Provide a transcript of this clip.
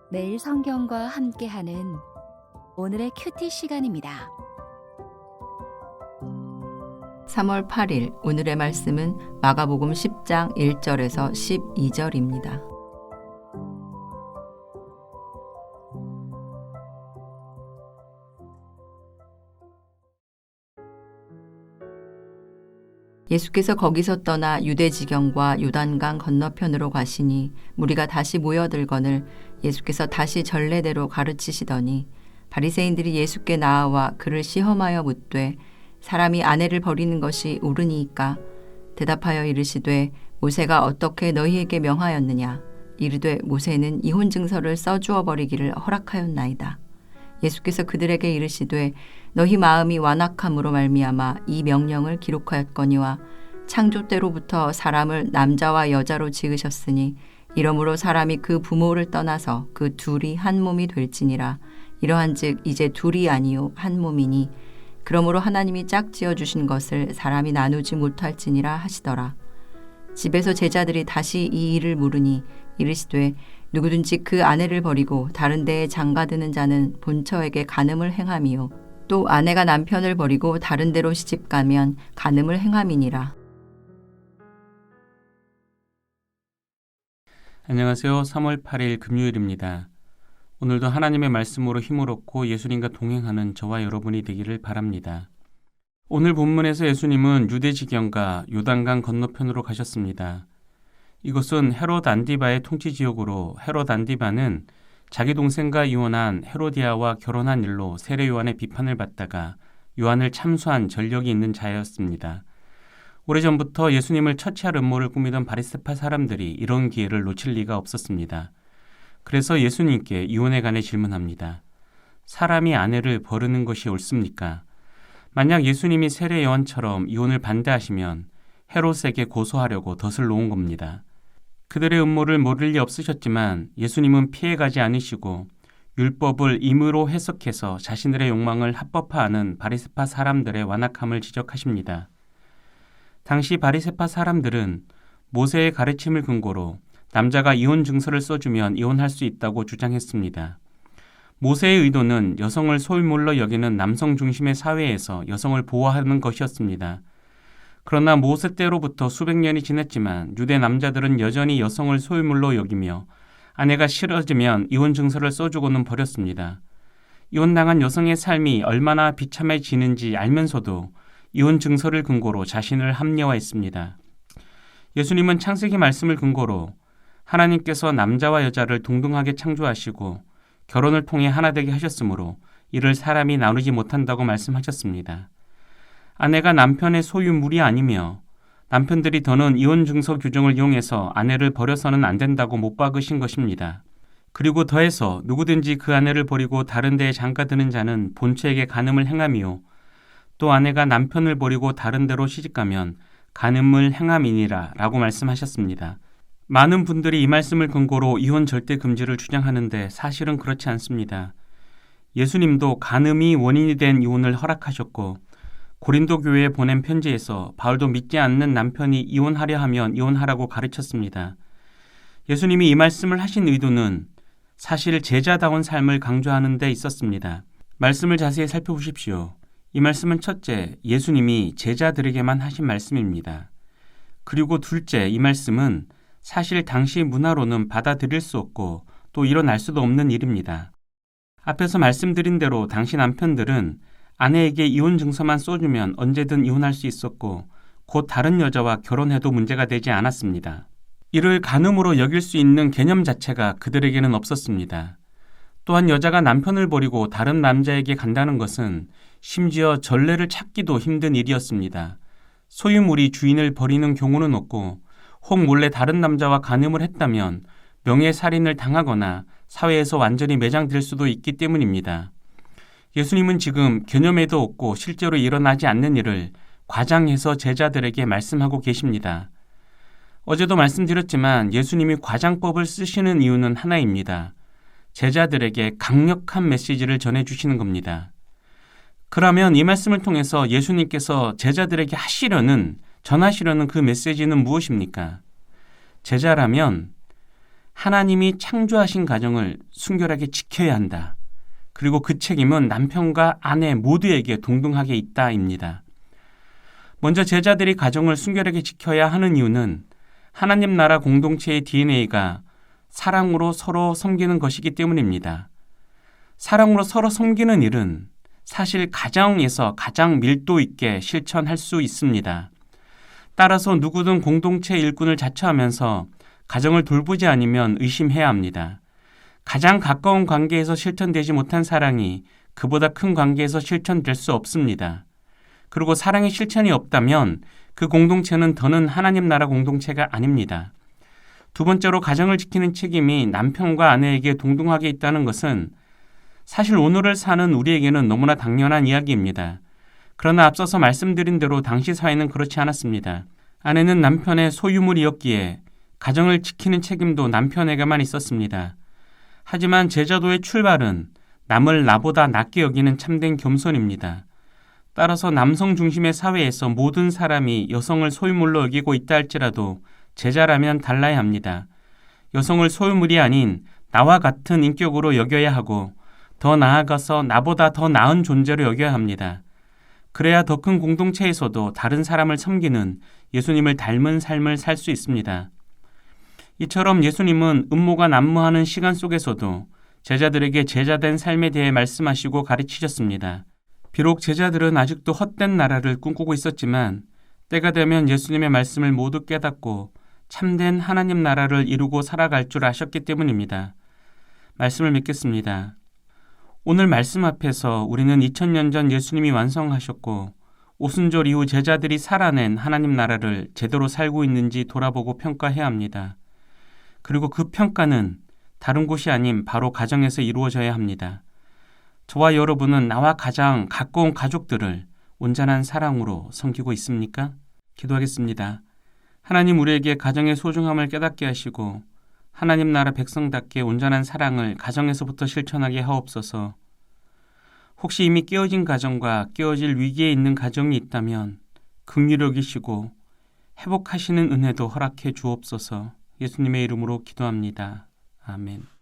매일 성경과 함께하는 오늘의 큐티 시간입니다. 3월 8일 오늘의 말씀은 마가복음 10장 1절에서 12절입니다. 예수께서 거기서 떠나 유대 지경과 요단강 건너편으로 가시니 무리가 다시 모여들거늘 예수께서 다시 전례대로 가르치시더니 바리새인들이 예수께 나아와 그를 시험하여 묻되 사람이 아내를 버리는 것이 옳으니이까? 대답하여 이르시되 모세가 어떻게 너희에게 명하였느냐? 이르되 모세는 이혼 증서를 써주어 버리기를 허락하였나이다. 예수께서 그들에게 이르시되 너희 마음이 완악함으로 말미암아 이 명령을 기록하였거니와 창조 때로부터 사람을 남자와 여자로 지으셨으니 이러므로 사람이 그 부모를 떠나서 그 둘이 한 몸이 될지니라. 이러한즉 이제 둘이 아니요 한 몸이니 그러므로 하나님이 짝지어 주신 것을 사람이 나누지 못할지니라 하시더라. 집에서 제자들이 다시 이 일을 물으니 이르시되 누구든지 그 아내를 버리고 다른 데에 장가드는 자는 본처에게 간음을 행함이요 또 아내가 남편을 버리고 다른 데로 시집가면 간음을 행함이니라. 안녕하세요. 3월 8일 금요일입니다. 오늘도 하나님의 말씀으로 힘을 얻고 예수님과 동행하는 저와 여러분이 되기를 바랍니다. 오늘 본문에서 예수님은 유대 지경과 요단강 건너편으로 가셨습니다. 이곳은 헤롯 안디바의 통치 지역으로 헤롯 안디바는 자기 동생과 이혼한 헤로디아와 결혼한 일로 세례 요한의 비판을 받다가 요한을 참수한 전력이 있는 자였습니다. 오래전부터 예수님을 처치할 음모를 꾸미던 바리새파 사람들이 이런 기회를 놓칠 리가 없었습니다. 그래서 예수님께 이혼에 관해 질문합니다. 사람이 아내를 버리는 것이 옳습니까? 만약 예수님이 세례 요한처럼 이혼을 반대하시면 헤롯에게 고소하려고 덫을 놓은 겁니다. 그들의 음모를 모를 리 없으셨지만 예수님은 피해가지 않으시고 율법을 임의로 해석해서 자신들의 욕망을 합법화하는 바리새파 사람들의 완악함을 지적하십니다. 당시 바리새파 사람들은 모세의 가르침을 근거로 남자가 이혼 증서를 써주면 이혼할 수 있다고 주장했습니다. 모세의 의도는 여성을 소유물로 여기는 남성 중심의 사회에서 여성을 보호하는 것이었습니다. 그러나 모세 때로부터 수백 년이 지났지만 유대 남자들은 여전히 여성을 소유물로 여기며 아내가 싫어지면 이혼 증서를 써주고는 버렸습니다. 이혼당한 여성의 삶이 얼마나 비참해지는지 알면서도 이혼 증서를 근거로 자신을 합리화했습니다. 예수님은 창세기 말씀을 근거로 하나님께서 남자와 여자를 동등하게 창조하시고 결혼을 통해 하나 되게 하셨으므로 이를 사람이 나누지 못한다고 말씀하셨습니다. 아내가 남편의 소유물이 아니며 남편들이 더는 이혼 증서 규정을 이용해서 아내를 버려서는 안 된다고 못 박으신 것입니다. 그리고 더해서 누구든지 그 아내를 버리고 다른 데에 장가드는 자는 본처에게 간음을 행함이요 또 아내가 남편을 버리고 다른 데로 시집가면 간음을 행함이니라 라고 말씀하셨습니다. 많은 분들이 이 말씀을 근거로 이혼 절대 금지를 주장하는데 사실은 그렇지 않습니다. 예수님도 간음이 원인이 된 이혼을 허락하셨고 고린도 교회에 보낸 편지에서 바울도 믿지 않는 남편이 이혼하려 하면 이혼하라고 가르쳤습니다. 예수님이 이 말씀을 하신 의도는 사실 제자다운 삶을 강조하는 데 있었습니다. 말씀을 자세히 살펴보십시오. 이 말씀은 첫째, 예수님이 제자들에게만 하신 말씀입니다. 그리고 둘째, 이 말씀은 사실 당시 문화로는 받아들일 수 없고 또 일어날 수도 없는 일입니다. 앞에서 말씀드린 대로 당시 남편들은 아내에게 이혼 증서만 써주면 언제든 이혼할 수 있었고 곧 다른 여자와 결혼해도 문제가 되지 않았습니다. 이를 간음으로 여길 수 있는 개념 자체가 그들에게는 없었습니다. 또한 여자가 남편을 버리고 다른 남자에게 간다는 것은 심지어 전례를 찾기도 힘든 일이었습니다. 소유물이 주인을 버리는 경우는 없고 혹 몰래 다른 남자와 간음을 했다면 명예살인을 당하거나 사회에서 완전히 매장될 수도 있기 때문입니다. 예수님은 지금 개념에도 없고 실제로 일어나지 않는 일을 과장해서 제자들에게 말씀하고 계십니다. 어제도 말씀드렸지만 예수님이 과장법을 쓰시는 이유는 하나입니다. 제자들에게 강력한 메시지를 전해주시는 겁니다. 그러면 이 말씀을 통해서 예수님께서 제자들에게 전하시려는 그 메시지는 무엇입니까? 제자라면 하나님이 창조하신 가정을 순결하게 지켜야 한다. 그리고 그 책임은 남편과 아내 모두에게 동등하게 있다입니다. 먼저 제자들이 가정을 순결하게 지켜야 하는 이유는 하나님 나라 공동체의 DNA가 사랑으로 서로 섬기는 것이기 때문입니다. 사랑으로 서로 섬기는 일은 사실 가정에서 가장 밀도 있게 실천할 수 있습니다. 따라서 누구든 공동체 일꾼을 자처하면서 가정을 돌보지 않으면 의심해야 합니다. 가장 가까운 관계에서 실천되지 못한 사랑이 그보다 큰 관계에서 실천될 수 없습니다. 그리고 사랑의 실천이 없다면 그 공동체는 더는 하나님 나라 공동체가 아닙니다. 두 번째로 가정을 지키는 책임이 남편과 아내에게 동등하게 있다는 것은 사실 오늘을 사는 우리에게는 너무나 당연한 이야기입니다. 그러나 앞서서 말씀드린 대로 당시 사회는 그렇지 않았습니다. 아내는 남편의 소유물이었기에 가정을 지키는 책임도 남편에게만 있었습니다. 하지만 제자도의 출발은 남을 나보다 낮게 여기는 참된 겸손입니다. 따라서 남성 중심의 사회에서 모든 사람이 여성을 소유물로 여기고 있다 할지라도 제자라면 달라야 합니다. 여성을 소유물이 아닌 나와 같은 인격으로 여겨야 하고 더 나아가서 나보다 더 나은 존재로 여겨야 합니다. 그래야 더 큰 공동체에서도 다른 사람을 섬기는 예수님을 닮은 삶을 살 수 있습니다. 이처럼 예수님은 음모가 난무하는 시간 속에서도 제자들에게 제자된 삶에 대해 말씀하시고 가르치셨습니다. 비록 제자들은 아직도 헛된 나라를 꿈꾸고 있었지만 때가 되면 예수님의 말씀을 모두 깨닫고 참된 하나님 나라를 이루고 살아갈 줄 아셨기 때문입니다. 말씀을 믿겠습니다. 오늘 말씀 앞에서 우리는 2000년 전 예수님이 완성하셨고 오순절 이후 제자들이 살아낸 하나님 나라를 제대로 살고 있는지 돌아보고 평가해야 합니다. 그리고 그 평가는 다른 곳이 아닌 바로 가정에서 이루어져야 합니다. 저와 여러분은 나와 가장 가까운 가족들을 온전한 사랑으로 섬기고 있습니까? 기도하겠습니다. 하나님 우리에게 가정의 소중함을 깨닫게 하시고 하나님 나라 백성답게 온전한 사랑을 가정에서부터 실천하게 하옵소서. 혹시 이미 깨어진 가정과 깨어질 위기에 있는 가정이 있다면 긍휼히 여기시고 회복하시는 은혜도 허락해 주옵소서. 예수님의 이름으로 기도합니다. 아멘.